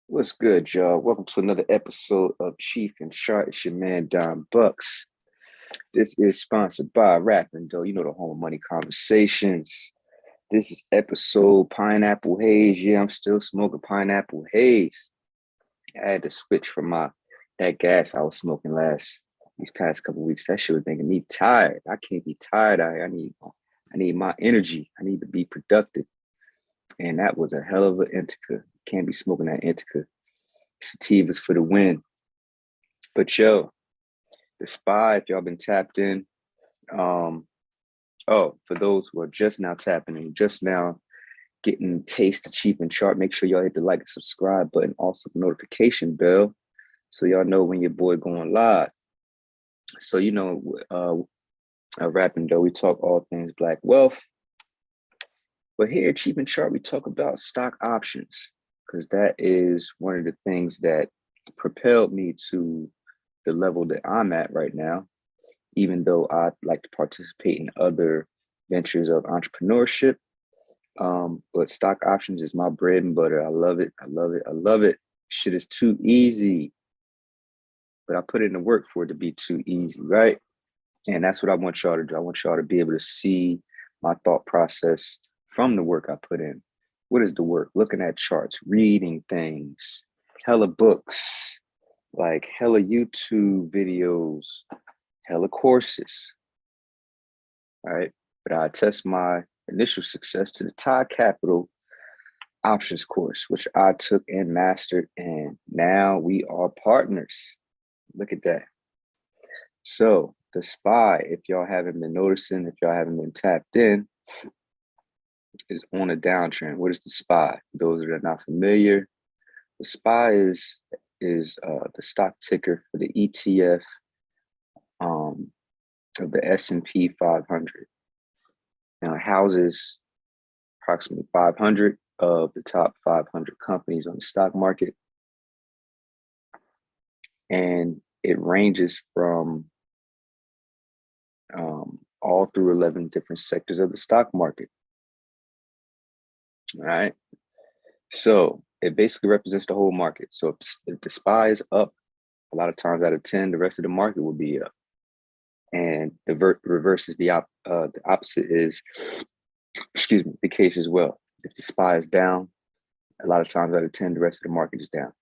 What's good, y'all? Welcome to another episode of Cheef and Chart. It's your man Don Bucks. This is sponsored by Rapping Though. You know the home of money conversations. This is episode Pineapple Haze. Yeah, I'm still smoking Pineapple Haze. I had to switch from that gas I was smoking these past couple of weeks. That shit was making me tired. I can't be tired. I need my energy. I need to be productive. And that was a hell of an indica. Can't be smoking that indica. Sativas for the win. But yo, the spy, if y'all been tapped in, for those who are just now tapping in, just now getting taste the Cheef and Chart, make sure y'all hit the like and subscribe button, also the notification bell, so y'all know when your boy going live. So Rapping Though, we talk all things Black wealth, but here at Cheef and Chart, we talk about stock options, because that is one of the things that propelled me to the level that I'm at right now, even though I like to participate in other ventures of entrepreneurship. But stock options is my bread and butter. I love it. I love it. I love it. Shit is too easy, but I put in the work for it to be too easy, right? And that's what I want y'all to do. I want y'all to be able to see my thought process from the work I put in. What is the work? Looking at charts, reading things, hella books, like hella YouTube videos, hella courses. All right. But I attest my initial success to the Tide Capital options course, which I took and mastered. And now we are partners. Look at that. So the SPY, if y'all haven't been noticing, if y'all haven't been tapped in, is on a downtrend. What is the SPY? Those that are not familiar, the SPY is the stock ticker for the ETF of the S&P 500. Now it houses approximately 500 of the top 500 companies on the stock market. And it ranges from all through 11 different sectors of the stock market. All right. So it basically represents the whole market. So if the SPY is up, a lot of times out of 10, the rest of the market will be up. And the reverse is the opposite is, the case as well. If the SPY is down, a lot of times out of 10, the rest of the market is down.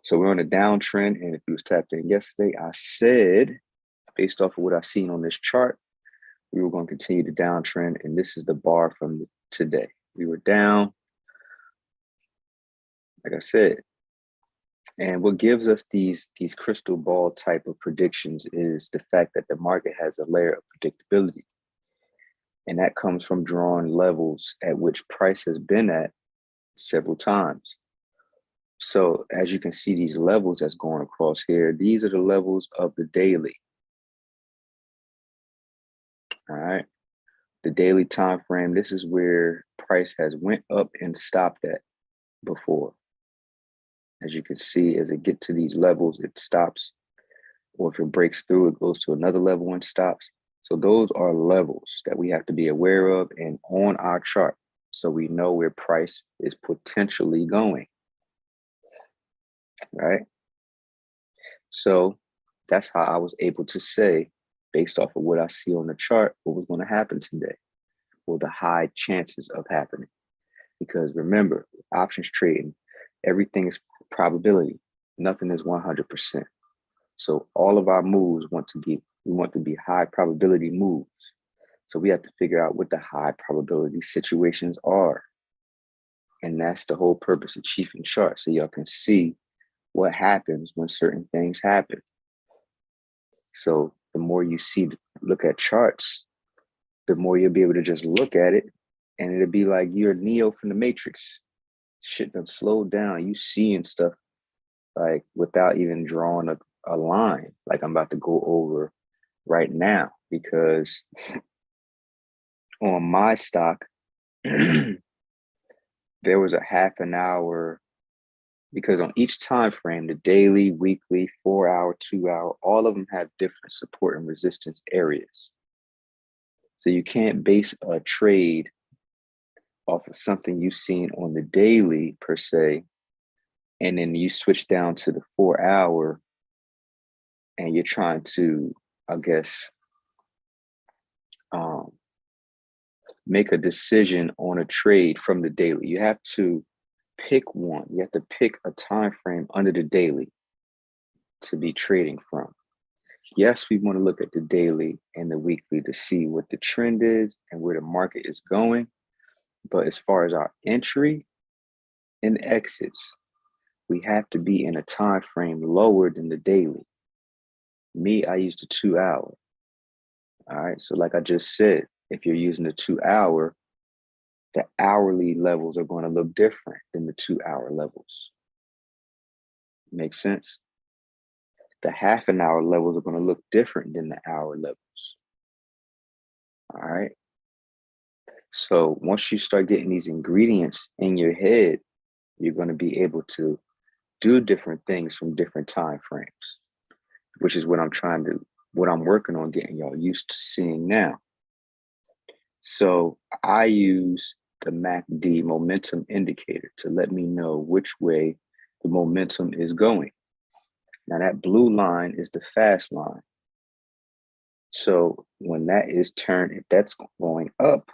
So we're on a downtrend. And if you was tapped in yesterday, I said, based off of what I've seen on this chart, we were going to continue the downtrend. And this is the bar from today. We were down, like I said. And what gives us these crystal ball type of predictions is the fact that the market has a layer of predictability. And that comes from drawing levels at which price has been at several times. So as you can see, these levels that's going across here, these are the levels of the daily. All right. The daily time frame, this is where price has went up and stopped at before. As you can see, as it gets to these levels, it stops. Or if it breaks through, it goes to another level and stops. So those are levels that we have to be aware of and on our chart, so we know where price is potentially going, right? So that's how I was able to say, based off of what I see on the chart, what was going to happen today, or the high chances of happening. Because remember, options trading, everything is probability. Nothing is 100%. So all of our moves want to be high probability moves. So we have to figure out what the high probability situations are. And that's the whole purpose of Cheef and Chart. So y'all can see what happens when certain things happen. So the more you look at charts, the more you'll be able to just look at it, and it'll be like you're Neo from the Matrix. Shit done slowed down. You seeing stuff like without even drawing a line, like I'm about to go over right now, because on my stock, there was a half an hour, because on each time frame, the daily, weekly, 4 hour, 2 hour, all of them have different support and resistance areas. So you can't base a trade off of something you've seen on the daily per se, and then you switch down to the 4 hour and you're trying to, I guess, make a decision on a trade from the daily. You have to pick one. You have to pick a time frame under the daily to be trading from. Yes, we want to look at the daily and the weekly to see what the trend is and where the market is going. But as far as our entry and exits, we have to be in a time frame lower than the daily. Me, I use the 2 hour. All right. So like I just said, if you're using the 2 hour, the hourly levels are going to look different than the 2 hour levels. Makes sense? The half an hour levels are going to look different than the hour levels. All right. So once you start getting these ingredients in your head, you're going to be able to do different things from different time frames, which is what I'm working on getting y'all used to seeing now. So I use the MACD momentum indicator to let me know which way the momentum is going. Now that blue line is the fast line. So when that is turned, if that's going up,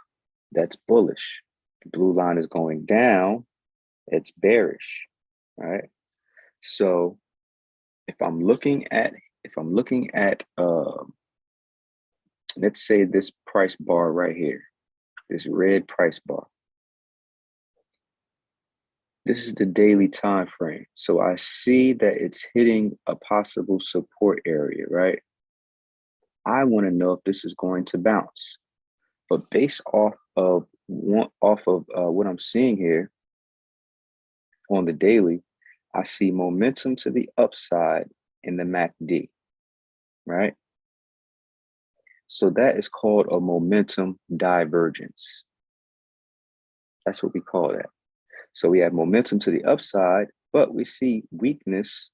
that's bullish. The blue line is going down, it's bearish, right? So if I'm looking at, let's say this price bar right here, this red price bar. This is the daily time frame. So I see that it's hitting a possible support area, right? I want to know if this is going to bounce. But based off of what I'm seeing here on the daily, I see momentum to the upside in the MACD, right? So that is called a momentum divergence. That's what we call that. So we have momentum to the upside, but we see weakness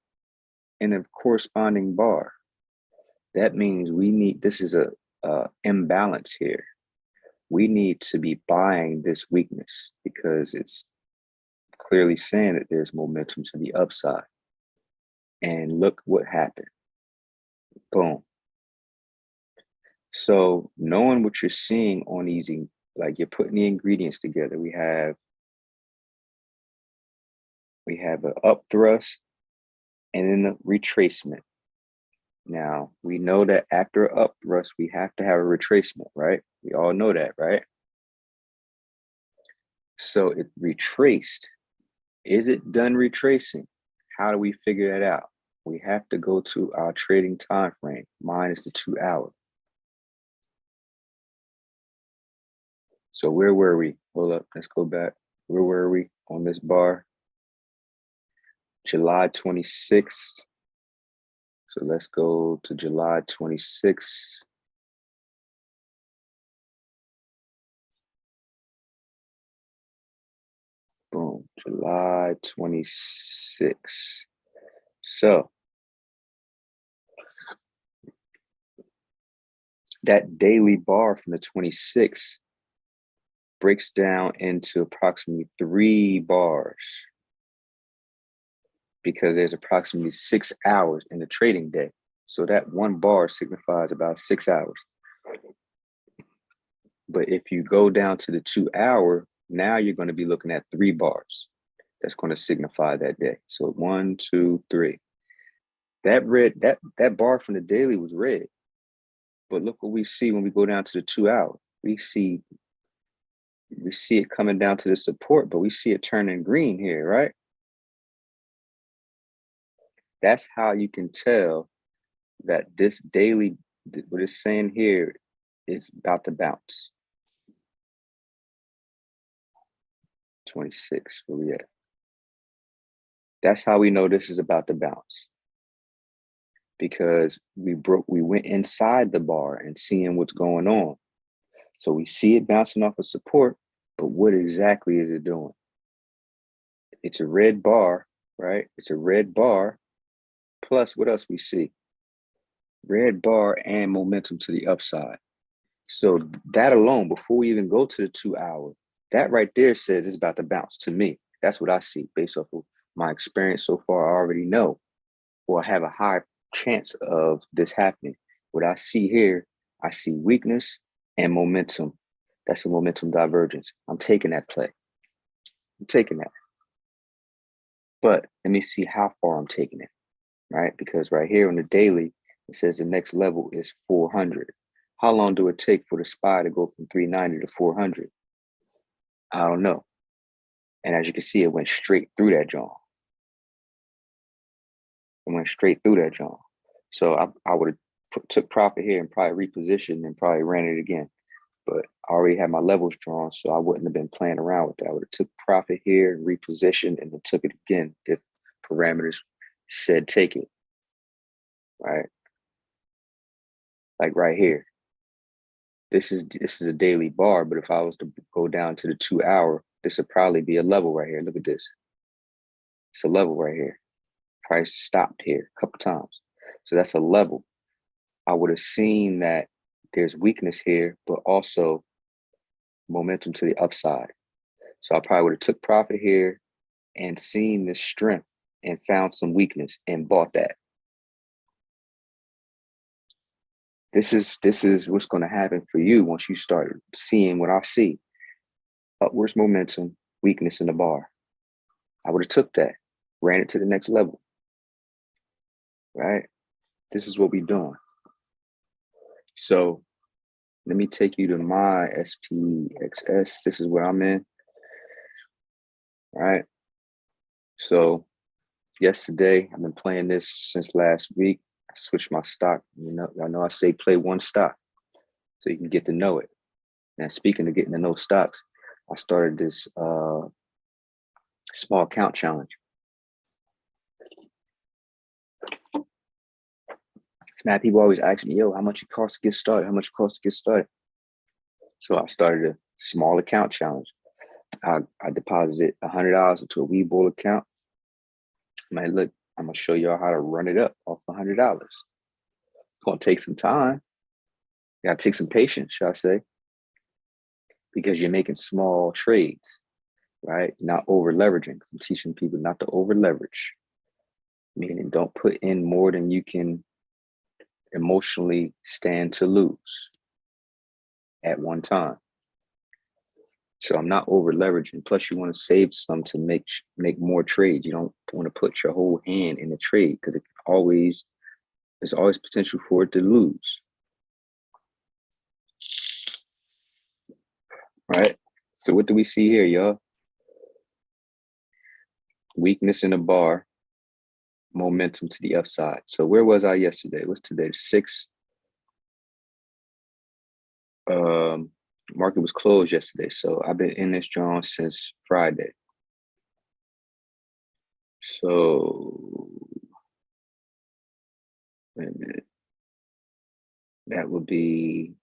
in a corresponding bar. That means this is a imbalance here. We need to be buying this weakness because it's clearly saying that there's momentum to the upside. And look what happened. Boom. So knowing what you're seeing on these, like you're putting the ingredients together, we have an up thrust and then the retracement. Now, we know that after an up thrust, we have to have a retracement, right? We all know that, right? So it retraced. Is it done retracing? How do we figure that out? We have to go to our trading time frame. Mine is the 2 hour. So where were we? Hold up, let's go back. Where were we on this bar? July 26th. So let's go to July 26th. Boom, July 26th. So that daily bar from the 26th breaks down into approximately 3 bars because there's approximately 6 hours in the trading day. So that 1 bar signifies about 6 hours. But if you go down to the 2 hour, now you're going to be looking at 3 bars. That's going to signify that day. So 1, 2, 3. That bar from the daily was red. But look what we see when we go down to the 2 hour. We see it coming down to the support, but we see it turning green here, right? That's how you can tell that this daily, what it's saying here, is about to bounce. 26, where we at? That's how we know this is about to bounce. Because we went inside the bar and seeing what's going on. So we see it bouncing off of support, but what exactly is it doing? It's a red bar, right? It's a red bar. Plus, what else we see? Red bar and momentum to the upside. So that alone, before we even go to the 2 hour, that right there says it's about to bounce to me. That's what I see based off of my experience so far, I already know, or have a high chance of this happening. What I see here, I see weakness and momentum. That's a momentum divergence. I'm taking that play. I'm taking that. But let me see how far I'm taking it, right? Because right here on the daily, it says the next level is 400. How long do it take for the SPY to go from 390 to 400? I don't know. And as you can see, it went straight through that jaw. It went straight through that jaw. So I would have took profit here and probably repositioned and probably ran it again. But I already had my levels drawn, so I wouldn't have been playing around with that. I would have took profit here and repositioned and then took it again if parameters said take it, right? Like right here. This is a daily bar, but if I was to go down to the 2 hour, this would probably be a level right here. Look at this. It's a level right here. Price stopped here a couple times. So that's a level. I would have seen that there's weakness here, but also momentum to the upside. So I probably would have took profit here and seen this strength and found some weakness and bought that. This is what's going to happen for you once you start seeing what I see. Upwards momentum, weakness in the bar. I would have took that, ran it to the next level, right? This is what we're doing. So let me take you to my SPXS. This is where I'm in, right? So yesterday, I've been playing this since last week. I switched my stock. I know I say play one stock so you can get to know it. Now, speaking of getting to know stocks, I started this small account challenge. Mad people always ask me, yo, how much it costs to get started? How much it costs to get started? So I started a small account challenge. I deposited $100 into a Webull account. Man, look, I'm gonna show y'all how to run it up off $100. It's gonna take some time. You gotta take some patience, shall I say, because you're making small trades, right? Not over leveraging. I'm teaching people not to over leverage, meaning don't put in more than you can emotionally stand to lose at one time. So I'm not over leveraging. Plus, you want to save some to make more trades. You don't want to put your whole hand in a trade because there's always potential for it to lose. Right? So what do we see here, y'all? Weakness in the bar, momentum to the upside. So where was I yesterday? What's today? 6. Market was closed yesterday. So I've been in this joint since Friday. So wait a minute. That would be,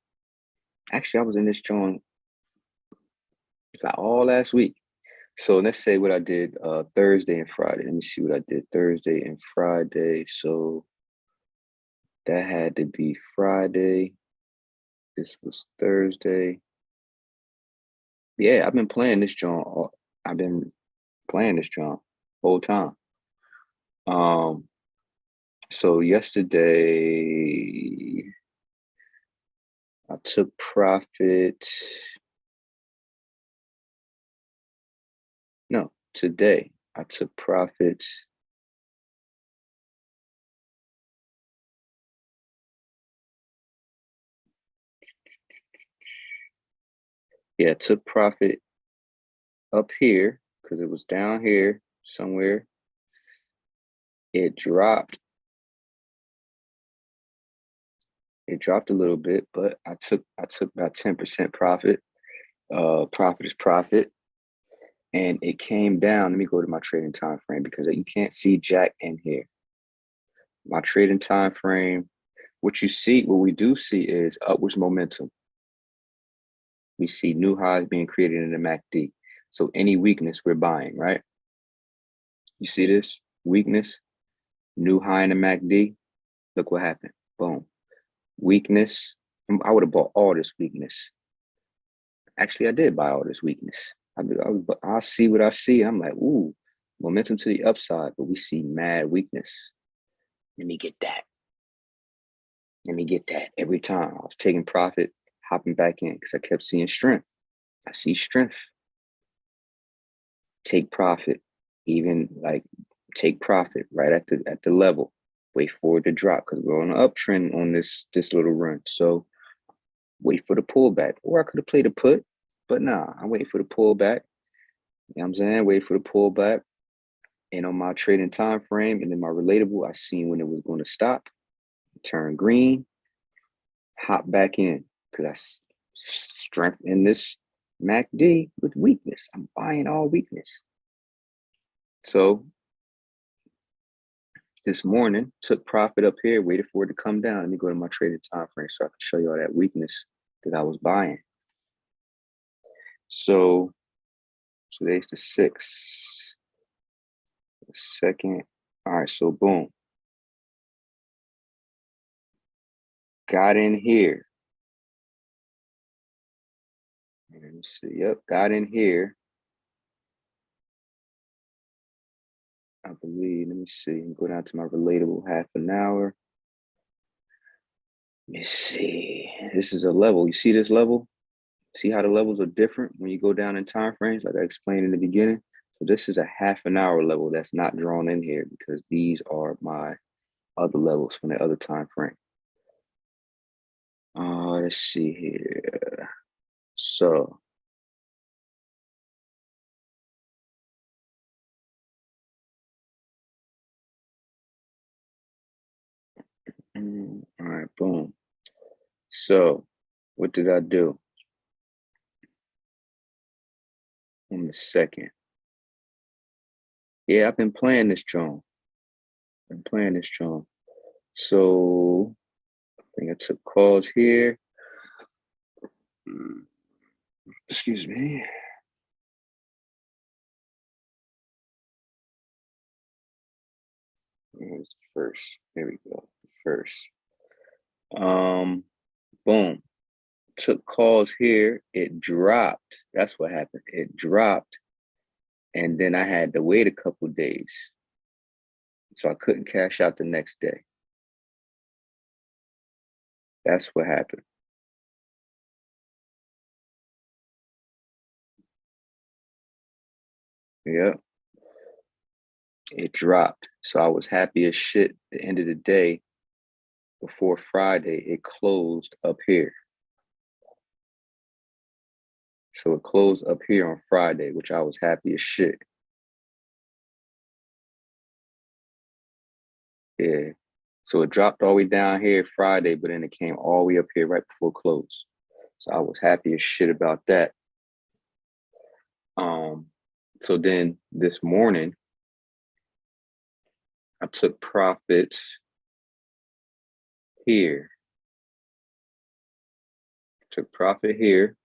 actually, I was in this joint all last week. So let's say what I did Thursday and Friday. Let me see what I did Thursday and Friday. So that had to be Friday. This was Thursday. Yeah, I've been playing this joint. I've been playing this joint whole time. So yesterday I took profit. No, today I took profit. Yeah, I took profit up here because it was down here somewhere. It dropped. It dropped a little bit, but I took about 10% profit. Profit is profit. And it came down. Let me go to my trading time frame because you can't see jack in here. My trading time frame, what we do see is upwards momentum. We see new highs being created in the MACD. So any weakness, we're buying, right? You see this? Weakness, new high in the MACD. Look what happened. Boom. Weakness. I would have bought all this weakness. Actually, I did buy all this weakness. I see what I see. I'm like, ooh, momentum to the upside, but we see mad weakness. Let me get that. Let me get that every time. I was taking profit, hopping back in because I kept seeing strength. I see strength. Take profit, even like take profit right at the level. Wait for it to drop because we're on an uptrend on this little run. So wait for the pullback. Or I could have played a put, but nah, I'm waiting for the pullback. You know what I'm saying? Wait for the pullback. And on my trading time frame and then my relatable, I seen when it was going to stop, turn green, hop back in because I strength in this MACD with weakness. I'm buying all weakness. So this morning, took profit up here, waited for it to come down. Let me go to my trading time frame so I can show you all that weakness that I was buying. So today's the 6th, the 2nd. All right, so boom. Got in here. Let me see. Yep, got in here. I believe. Let me see. Go down to my relatable half an hour. Let me see. This is a level. You see this level? See how the levels are different when you go down in time frames, like I explained in the beginning? So this is a half an hour level that's not drawn in here because these are my other levels from the other time frame. Let's see here. So all right, boom. So what did I do on the 2nd? Yeah, I've been playing this drone. So I think I took calls here. Excuse me. Here's the first. Here we go. The first. Boom. Took calls here. It dropped. That's what happened. It dropped. And then I had to wait a couple days. So I couldn't cash out the next day. That's what happened. Yep. It dropped. So I was happy as shit. At the end of the day, before Friday, it closed up here. So it closed up here on Friday, which I was happy as shit. Yeah. So it dropped all the way down here Friday, but then it came all the way up here right before close. So I was happy as shit about that. So then this morning, I took profits here. Took profit here.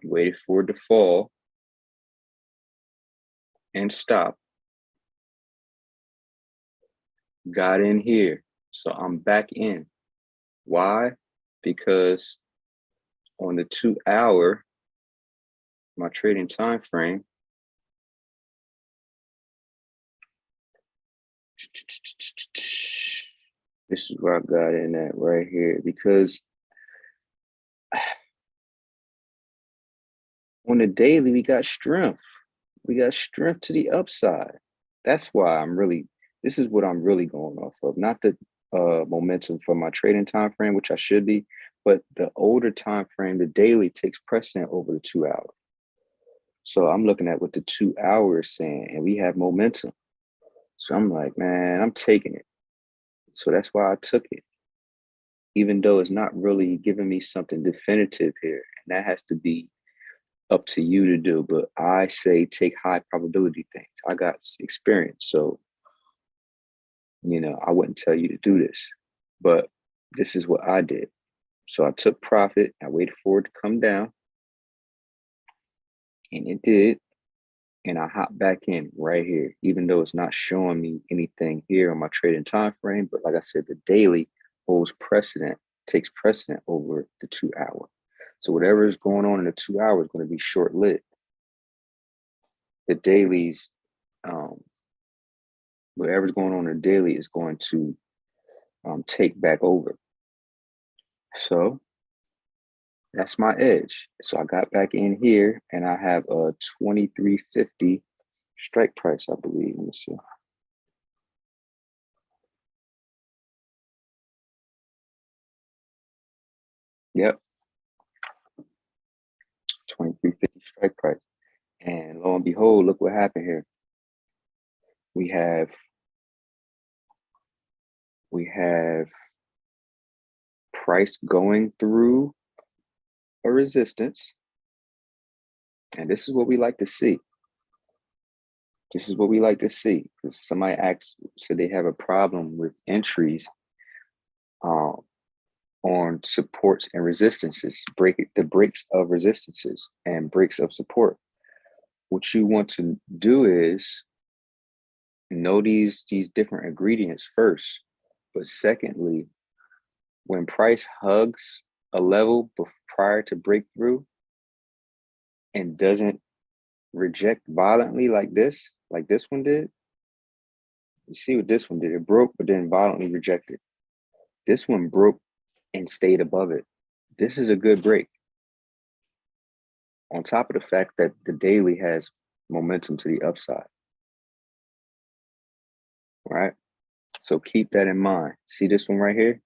Waited for it to fall and stop. Got in here. So I'm back in. Why? Because on the 2 hour, my trading time frame, this is where I got in at right here, because on the daily, we got strength. We got strength to the upside. That's why this is what I'm really going off of. Not the momentum for my trading time frame, which I should be, but the older time frame, the daily takes precedent over the 2 hour. So I'm looking at what the 2 hours is saying, and we have momentum. So I'm like, man, I'm taking it. So that's why I took it, even though it's not really giving me something definitive here. And that has to be up to you to do. But I say take high probability things. I got experience. So, I wouldn't tell you to do this, but this is what I did. So I took profit. I waited for it to come down, and it did. And I hopped back in right here, even though it's not showing me anything here on my trading time frame. But like I said, the daily takes precedent over the 2 hour. So whatever is going on in the 2 hours is going to be short-lived. The dailies, whatever's going on in the daily is going to take back over. So that's my edge. So I got back in here and I have a 23.50 strike price, I believe. Let me see. Yep. 23.50 strike price. And lo and behold, look what happened here. We have price going through a resistance. And this is what we like to see. This is what we like to see. Because somebody asked, so they have a problem with entries on supports and resistances, the breaks of resistances and breaks of support. What you want to do is know these different ingredients first, but secondly, when price hugs a level prior to breakthrough and doesn't reject violently like this one did, you see what this one did. It broke, but then violently rejected. This one broke and stayed above it. This is a good break. On top of the fact that the daily has momentum to the upside. Right? So keep that in mind. See this one right here?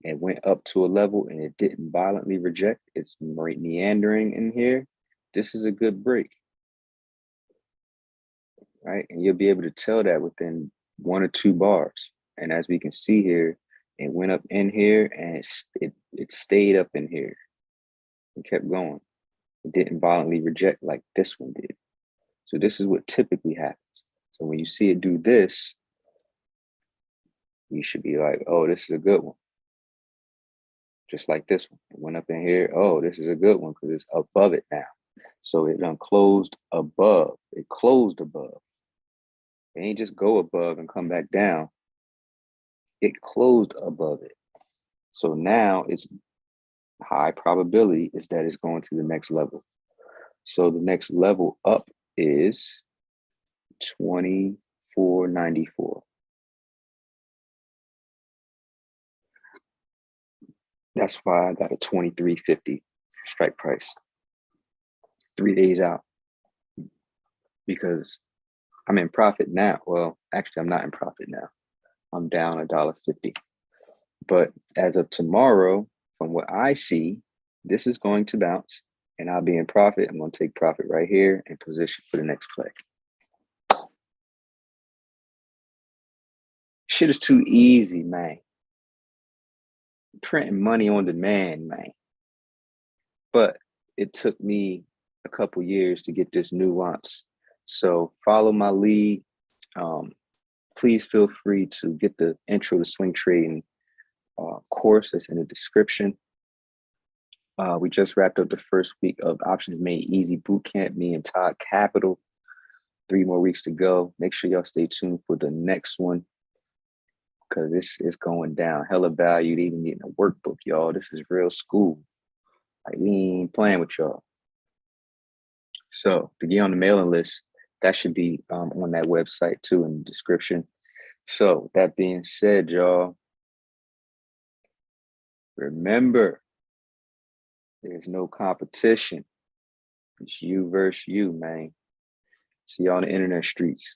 It went up to a level and it didn't violently reject. It's meandering in here. This is a good break. Right? And you'll be able to tell that within 1 or 2 bars. And as we can see here, it went up in here and it stayed up in here and kept going. It didn't violently reject like this one did. So this is what typically happens. So when you see it do this, you should be like, oh, this is a good one. Just like this one. It went up in here. Oh, this is a good one because it's above it now. So it closed above. It closed above. It ain't just go above and come back down. It closed above it. So now it's high probability is that it's going to the next level. So the next level up is 24.94. That's why I got a 23.50 strike price 3 days out, because I'm in profit now. Well, actually, I'm not in profit now. I'm down $1.50. But as of tomorrow, from what I see, this is going to bounce and I'll be in profit. I'm going to take profit right here and position for the next play. Shit is too easy, man. Printing money on demand, man. But it took me a couple years to get this nuance. So follow my lead. Please feel free to get the intro to swing trading course that's in the description. We just wrapped up the first week of Options Made Easy Bootcamp, me and Todd Capital. 3 more weeks to go. Make sure y'all stay tuned for the next one, because this is going down. Hella value to even getting a workbook, y'all. This is real school. Like, we ain't playing with y'all. So to get on the mailing list, that should be on that website too in the description. So that being said, y'all, remember, there's no competition. It's you versus you, man. See you on the internet streets.